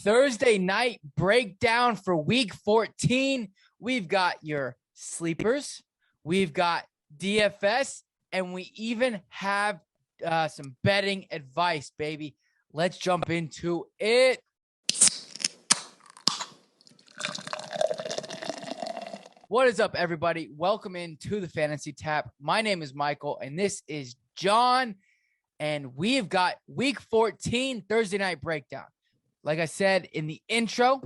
Thursday night breakdown for week 14. We've got your sleepers, we've got DFS, and we even have some betting advice, baby. Let's jump into it. What is up, everybody? Welcome into the Fantasy Tap. My name is Michael, and this is John, and we've got week 14 Thursday night breakdown. Like I said in the intro,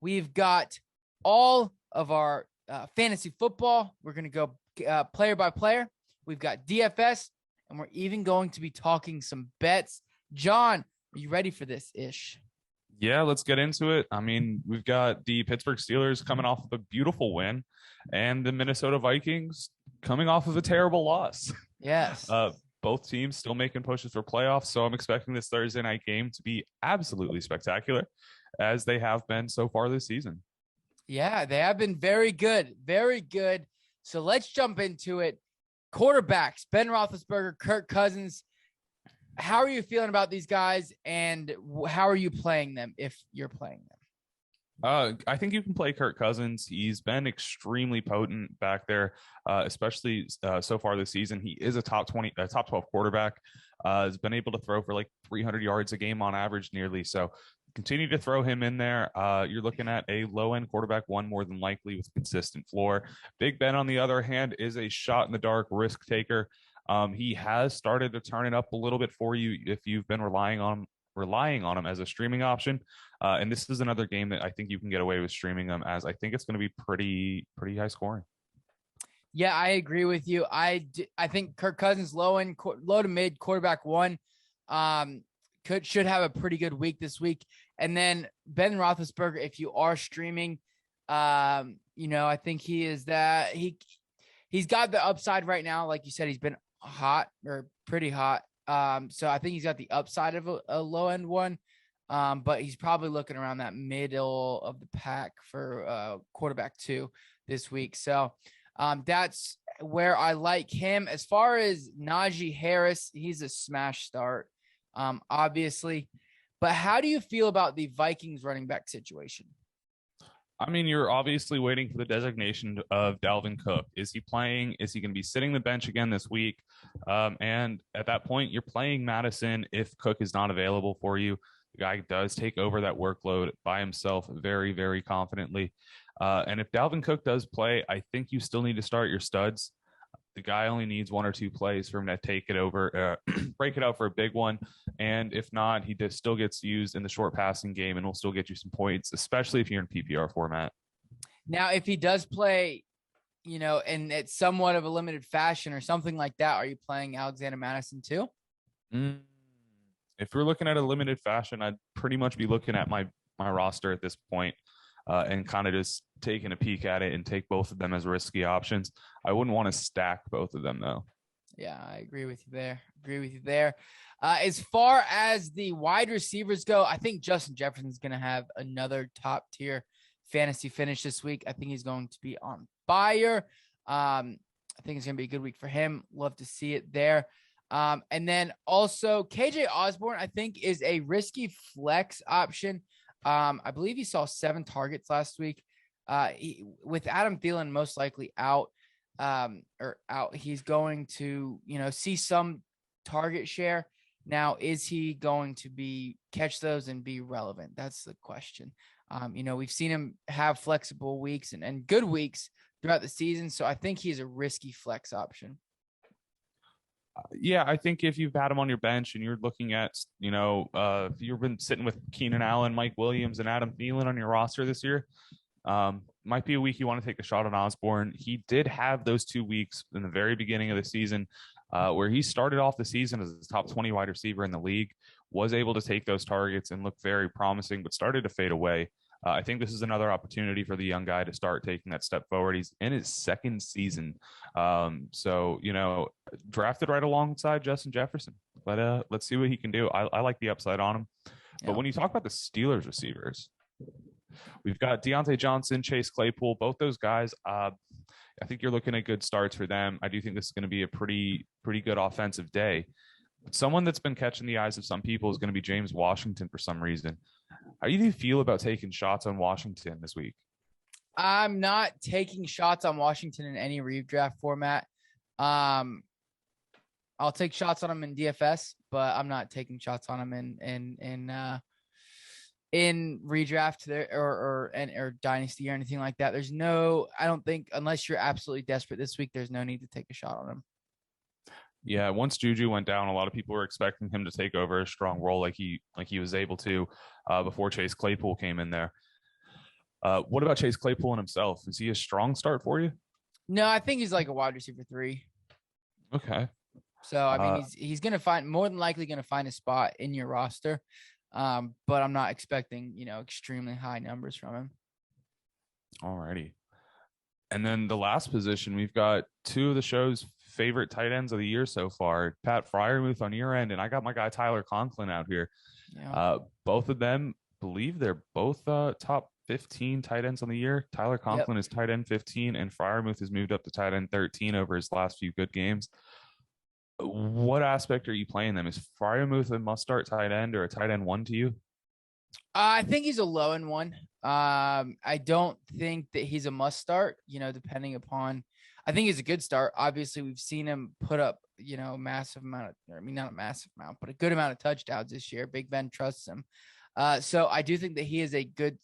we've got all of our fantasy football. We're going to go player by player. We've got DFS, and we're even going to be talking some bets. John, are you ready for this ish? Yeah, let's get into it. I mean, we've got the Pittsburgh Steelers coming off of a beautiful win and the Minnesota Vikings coming off of a terrible loss. Yes. Both teams still making pushes for playoffs, so I'm expecting this Thursday night game to be absolutely spectacular, as they have been so far this season. Yeah, they have been very good, very good. So let's jump into it. Quarterbacks, Ben Roethlisberger, Kirk Cousins. How are you feeling about these guys, and how are you playing them if you're playing them? I think you can play Kirk Cousins. He's been extremely potent back there, especially so far this season. He is a top 12 quarterback. Has been able to throw for like 300 yards a game on average nearly. So continue to throw him in there. You're looking at a low-end quarterback one more than likely with a consistent floor. Big Ben, on the other hand, is a shot-in-the-dark risk taker. He has started to turn it up a little bit for you if you've been relying on him as a streaming option. And this is another game that I think you can get away with streaming them, as I think it's going to be pretty high scoring. Yeah, I agree with you. I think Kirk Cousins, low to mid quarterback one, should have a pretty good week this week. And then Ben Roethlisberger, if you are streaming, I think he is that he's got the upside right now. Like you said, he's been hot or pretty hot. So I think he's got the upside of a low end one. But he's probably looking around that middle of the pack for quarterback two this week. So that's where I like him. As far as Najee Harris, he's a smash start, obviously. But how do you feel about the Vikings running back situation? I mean, you're obviously waiting for the designation of Dalvin Cook. Is he playing? Is he going to be sitting the bench again this week? And at that point, you're playing Madison if Cook is not available for you. The guy does take over that workload by himself very, very confidently. And if Dalvin Cook does play, I think you still need to start your studs. The guy only needs one or two plays for him to take it over, break it out for a big one. And if not, he still gets used in the short passing game and will still get you some points, especially if you're in PPR format. Now, if he does play, and it's somewhat of a limited fashion or something like that, are you playing Alexander Madison too? If we're looking at a limited fashion, I'd pretty much be looking at my roster at this point. And kind of just taking a peek at it and take both of them as risky options. I wouldn't want to stack both of them, though. Yeah, I agree with you there. As far as the wide receivers go, I think Justin Jefferson's going to have another top tier fantasy finish this week. I think he's going to be on fire. I think it's going to be a good week for him. Love to see it there. And then also KJ Osborne, I think, is a risky flex option. I believe he saw 7 targets last week. With Adam Thelin most likely out, he's going to, see some target share. Now, is he going to catch those and be relevant? That's the question. We've seen him have flexible weeks and good weeks throughout the season. So I think he's a risky flex option. Yeah, I think if you've had him on your bench and you're looking at, if you've been sitting with Keenan Allen, Mike Williams, and Adam Thelin on your roster this year, might be a week you want to take a shot on Osborne. He did have those 2 weeks in the very beginning of the season where he started off the season as a top 20 wide receiver in the league, was able to take those targets and look very promising, but started to fade away. I think this is another opportunity for the young guy to start taking that step forward. He's in his second season. So, drafted right alongside Justin Jefferson. But let's see what he can do. I like the upside on him. But when you talk about the Steelers receivers, we've got Deontay Johnson, Chase Claypool, both those guys. I think you're looking at good starts for them. I do think this is going to be a pretty good offensive day. But someone that's been catching the eyes of some people is going to be James Washington for some reason. How do you feel about taking shots on Washington this week? I'm not taking shots on Washington in any redraft format. I'll take shots on them in DFS, but I'm not taking shots on them in redraft there or dynasty or anything like that. I don't think, unless you're absolutely desperate this week, there's no need to take a shot on him. Yeah, once Juju went down, a lot of people were expecting him to take over a strong role like he was able to before Chase Claypool came in there. What about Chase Claypool and himself? Is he a strong start for you? No, I think he's like a wide receiver 3. Okay. So I mean, he's gonna more than likely gonna find a spot in your roster, but I'm not expecting extremely high numbers from him. Alrighty. And then the last position, we've got two of the show's favorite tight ends of the year so far, Pat Freiermuth on your end, and I got my guy Tyler Conklin out here. Yeah. Both of them believe they're both top 15 tight ends on the year. Tyler Conklin is tight end 15, and Freiermuth has moved up to tight end 13 over his last few good games. What aspect are you playing them? Is Freiermuth a must-start tight end or a tight end 1 to you? I think he's a low end 1. I don't think that he's a must start, depending upon, I think he's a good start. Obviously we've seen him put up, massive amount of, not a massive amount, but a good amount of touchdowns this year. Big Ben trusts him. So I do think that he is a good,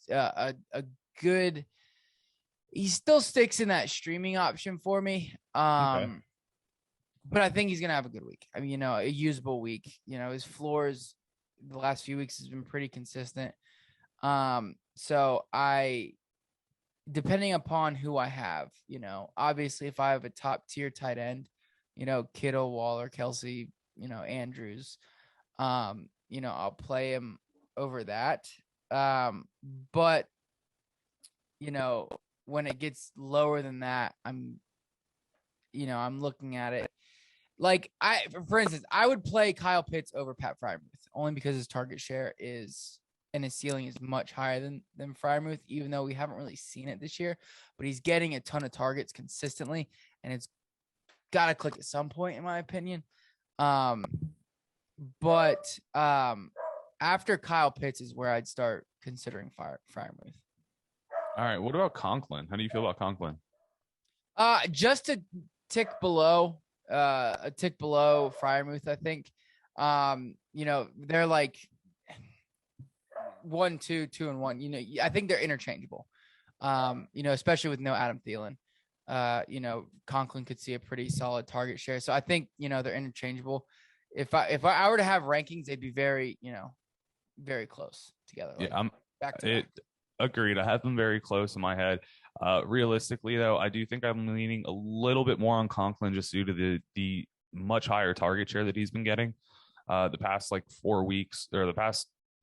he still sticks in that streaming option for me. Okay. But I think he's going to have a good week. I mean, a usable week, his floors the last few weeks has been pretty consistent. So depending upon who I have, obviously if I have a top tier tight end, Kittle, Waller, Kelsey, Andrews, I'll play him over that. But when it gets lower than that, I'm looking at it. Like for instance, I would play Kyle Pitts over Pat Freiermuth only because his target share and his ceiling is much higher than Freiermuth, even though we haven't really seen it this year, but he's getting a ton of targets consistently and it's got to click at some point in my opinion. But after Kyle Pitts is where I'd start considering Freiermuth. All right. What about Conklin? How do you feel about Conklin? Just a tick below Freiermuth, I think. They're like 1, 2, 2 and 1. I think they're interchangeable. Especially with no Adam Thelin. Conklin could see a pretty solid target share. So I think, they're interchangeable. If I were to have rankings, they'd be very, very close together. Like, yeah, I'm back to back. Agreed. I have them very close in my head. Realistically, though, I do think I'm leaning a little bit more on Conklin just due to the much higher target share that he's been getting. The past 4 weeks, or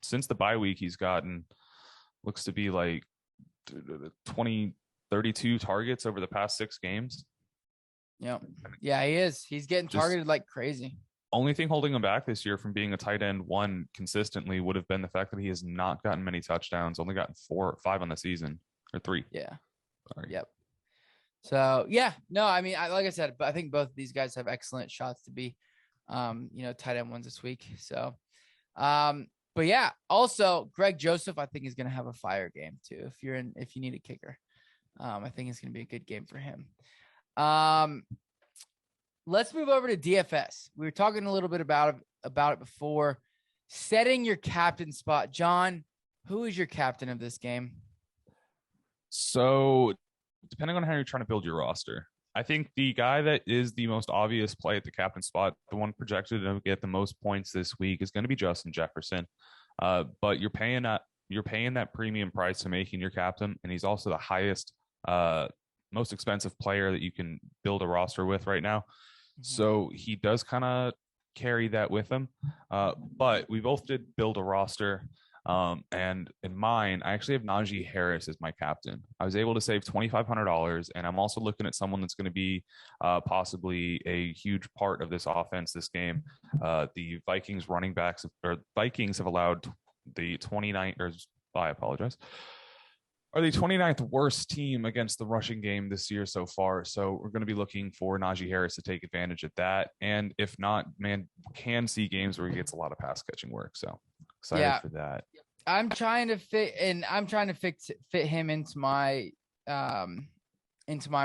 since the bye week, he's gotten looks to be 32 targets over the past 6 games. Yeah, he is. He's getting targeted like crazy. Only thing holding him back this year from being a tight end 1 consistently would have been the fact that he has not gotten many touchdowns, only gotten 4 or 5 on the season, or 3. Yeah. Sorry. Yep. So yeah, no, I mean, like I said, but I think both of these guys have excellent shots to be, tight end 1s this week. So, but yeah, also Greg Joseph, I think is going to have a fire game too. If you need a kicker, I think it's going to be a good game for him. Let's move over to DFS. We were talking a little bit about it before. Setting your captain spot. John, who is your captain of this game? So, depending on how you're trying to build your roster, I think the guy that is the most obvious play at the captain spot, the one projected to get the most points this week, is going to be Justin Jefferson. But you're paying that premium price to making your captain, and he's also the highest, most expensive player that you can build a roster with right now. So he does kind of carry that with him. But we both did build a roster. And in mine, I actually have Najee Harris as my captain. I was able to save $2,500, and I'm also looking at someone that's going to be possibly a huge part of this offense this game. The Vikings have allowed the 29th, I apologize, are the 29th worst team against the rushing game this year so far. So we're going to be looking for Najee Harris to take advantage of that. And if not, man, can see games where he gets a lot of pass catching work. So excited for that. I'm trying to fit him into my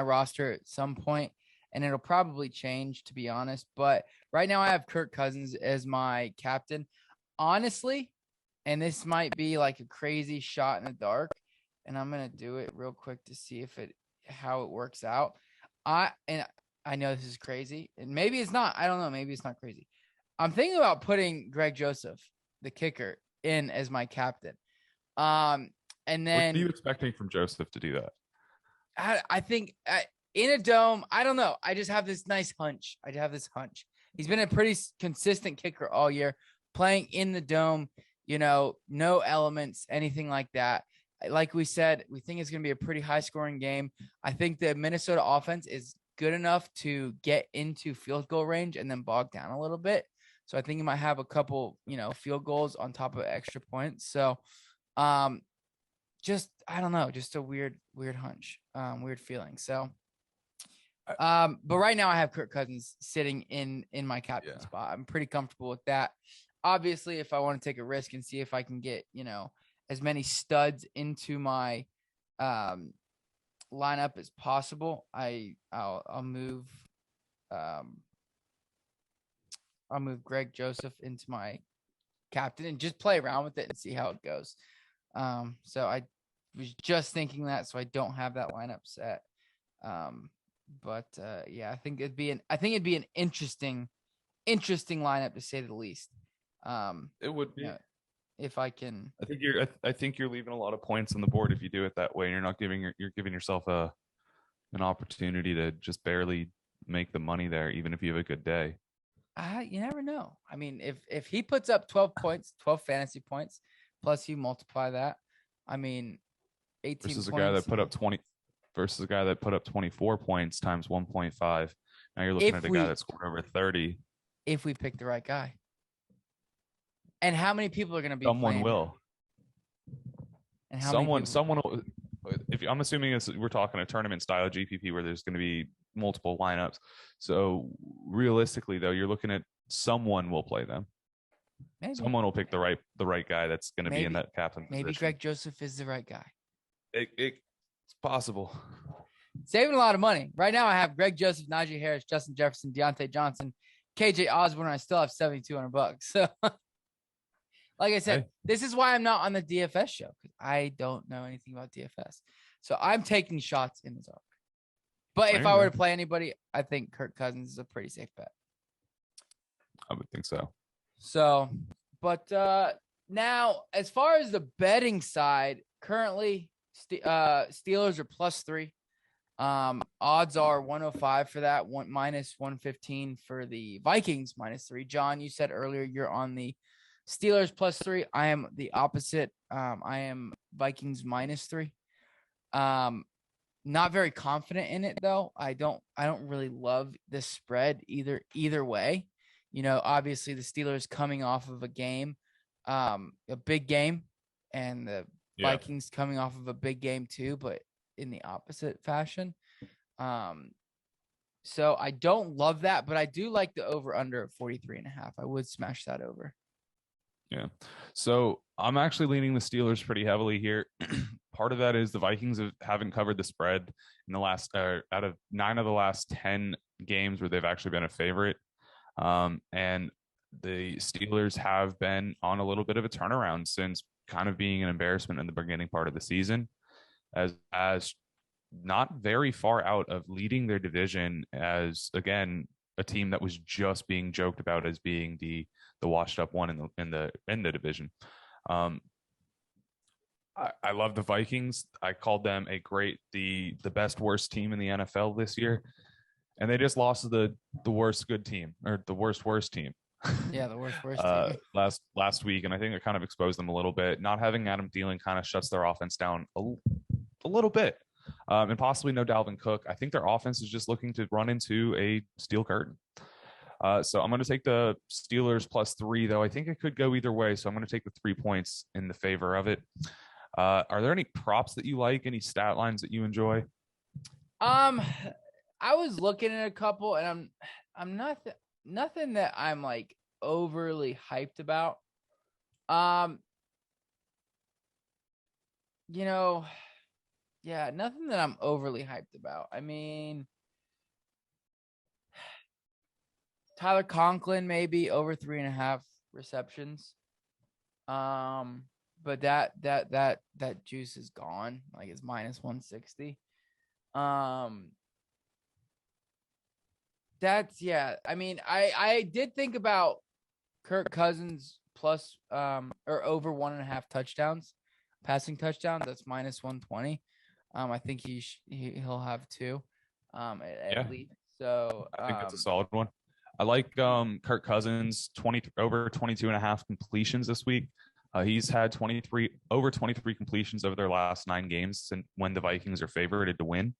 roster at some point, and it'll probably change, to be honest. But right now I have Kirk Cousins as my captain. Honestly, and this might be like a crazy shot in the dark, and I'm gonna do it real quick to see how it works out. I know this is crazy, and maybe it's not. I don't know. Maybe it's not crazy. I'm thinking about putting Greg Joseph, the kicker, in as my captain. And then what are you expecting from Joseph to do that? I think in a dome, I don't know. I just have this nice hunch. He's been a pretty consistent kicker all year, playing in the dome, no elements, anything like that. Like we said, we think it's going to be a pretty high scoring game. I think the Minnesota offense is good enough to get into field goal range and then bog down a little bit. So I think he might have a couple, field goals on top of extra points. So, just, I don't know, just a weird hunch, weird feeling. So, but right now I have Kirk Cousins sitting in my captain spot. I'm pretty comfortable with that. Obviously, if I want to take a risk and see if I can get, as many studs into my lineup as possible, I'll move Greg Joseph into my captain and just play around with it and see how it goes. So I was just thinking that, so I don't have that lineup set. But yeah, I think it'd be an interesting lineup, to say the least. It would be. If I can. I think you're leaving a lot of points on the board if you do it that way. You're not giving yourself an opportunity to just barely make the money there, even if you have a good day. You never know. I mean, if he puts up 12 points, 12 fantasy points, plus you multiply that, I mean, 18 versus points. A guy that put up 20 versus a guy that put up 24 points times 1.5. Now you're looking at a guy that scored over 30. If we pick the right guy. And how many people are going to be Someone playing? Will. And someone will. If we're assuming we're talking a tournament style GPP where there's going to be multiple lineups. So realistically, though, you're looking at someone will play them. Maybe. Someone will pick the right guy that's going to be in that captain position. Maybe Greg Joseph is the right guy. It's possible. Saving a lot of money. Right now, I have Greg Joseph, Najee Harris, Justin Jefferson, Deontay Johnson, KJ Osborne. I still have $7,200. So, like I said, This is why I'm not on the DFS show, because I don't know anything about DFS. So I'm taking shots in the dark. But if I were to play anybody, I think Kirk Cousins is a pretty safe bet. I would think so. So, but now, as far as the betting side, currently Steelers are +3. Odds are 105 for that, minus 115 for the Vikings -3. John, you said earlier you're on the Steelers +3. I am the opposite. I am Vikings -3. Not very confident in it though. I don't really love this spread either way. Obviously the Steelers coming off of a game, a big game, and the Vikings coming off of a big game too, but in the opposite fashion. So I don't love that, but I do like the over under at 43.5. I would smash that over. Yeah. So I'm actually leaning the Steelers pretty heavily here. Part of that is the Vikings haven't covered the spread in the last out of 9 of the last 10 games where they've actually been a favorite. And the Steelers have been on a little bit of a turnaround since kind of being an embarrassment in the beginning part of the season, as not very far out of leading their division, as again a team that was just being joked about as being the washed up one in the division. I love the Vikings. I called them the best worst team in the NFL this year, and they just lost to the worst good team, or the worst team. Yeah, the worst team. Last week, and I think it kind of exposed them a little bit. Not having Adam Thelin kind of shuts their offense down a little bit, and possibly no Dalvin Cook. I think their offense is just looking to run into a steel curtain. So I'm going to take the Steelers +3, though I think it could go either way. So I'm going to take the 3 points in the favor of it. Are there any props that you like? Any stat lines that you enjoy? I was looking at a couple, and I'm nothing that I'm like overly hyped about. Yeah, nothing that I'm overly hyped about. I mean, Tyler Conklin maybe over 3.5 receptions. But that juice is gone. Like it's minus 160. I mean, I did think about Kirk Cousins plus or over 1.5 touchdowns, passing touchdowns. That's minus 120. I think he'll have two, at least. So I think that's a solid one. I like Kirk Cousins 22.5 completions this week. He's had over 23 completions over their last 9 games since when the Vikings are favored to win.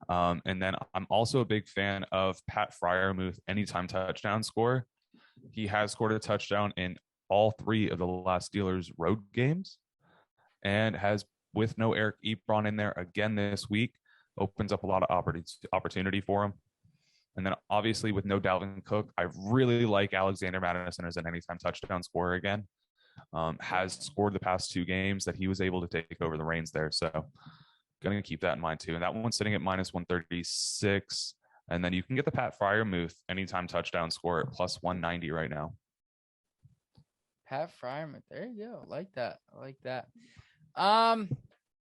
And then I'm also a big fan of Pat Freiermuth anytime touchdown score. He has scored a touchdown in all 3 of the last Steelers road games, and has, with no Eric Ebron in there again this week, opens up a lot of opportunity for him. And then obviously with no Dalvin Cook, I really like Alexander Madison as an anytime touchdown scorer again. Has scored the past 2 games that he was able to take over the reins there. So going to keep that in mind too. And that one's sitting at minus 136. And then you can get the Pat Freiermuth anytime touchdown score at plus 190 right now. Pat Freiermuth, there you go. I like that.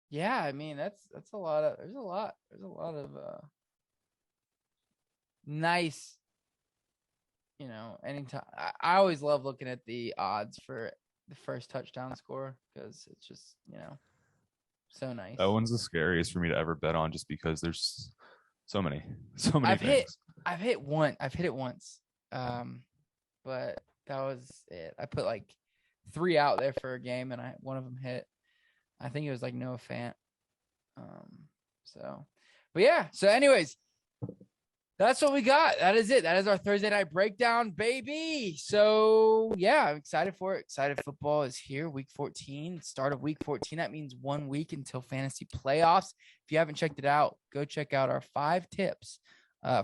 Yeah, I mean that's a lot of there's a lot of nice, anytime. I always love looking at the odds for the first touchdown score because it's just, so nice. That one's the scariest for me to ever bet on just because there's so many things. I've hit it once. But that was it. I put like 3 out there for a game and one of them hit. I think it was like Noah Fant. But yeah. So anyways, that's what we got. That is it. That is our Thursday night breakdown, baby. So yeah, I'm excited for it. Excited football is here. Week 14, start of week 14. That means 1 week until fantasy playoffs. If you haven't checked it out, go check out our 5 tips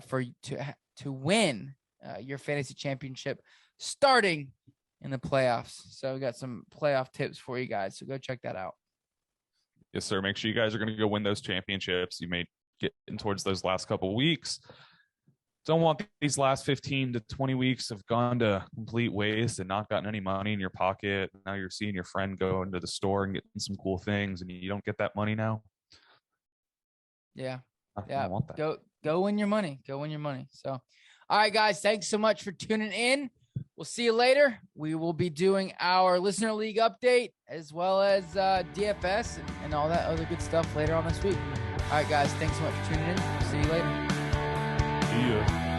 for to win your fantasy championship starting in the playoffs. So we got some playoff tips for you guys. So go check that out. Yes, sir. Make sure you guys are going to go win those championships. You may get in towards those last couple of weeks. Don't want these last 15 to 20 weeks have gone to complete waste and not gotten any money in your pocket. Now you're seeing your friend go into the store and getting some cool things and you don't get that money now. Yeah. Yeah. Go win your money. Go win your money. So, all right, guys, thanks so much for tuning in. We'll see you later. We will be doing our listener league update as well as DFS and all that other good stuff later on this week. All right, guys, thanks so much for tuning in. See you later. See ya.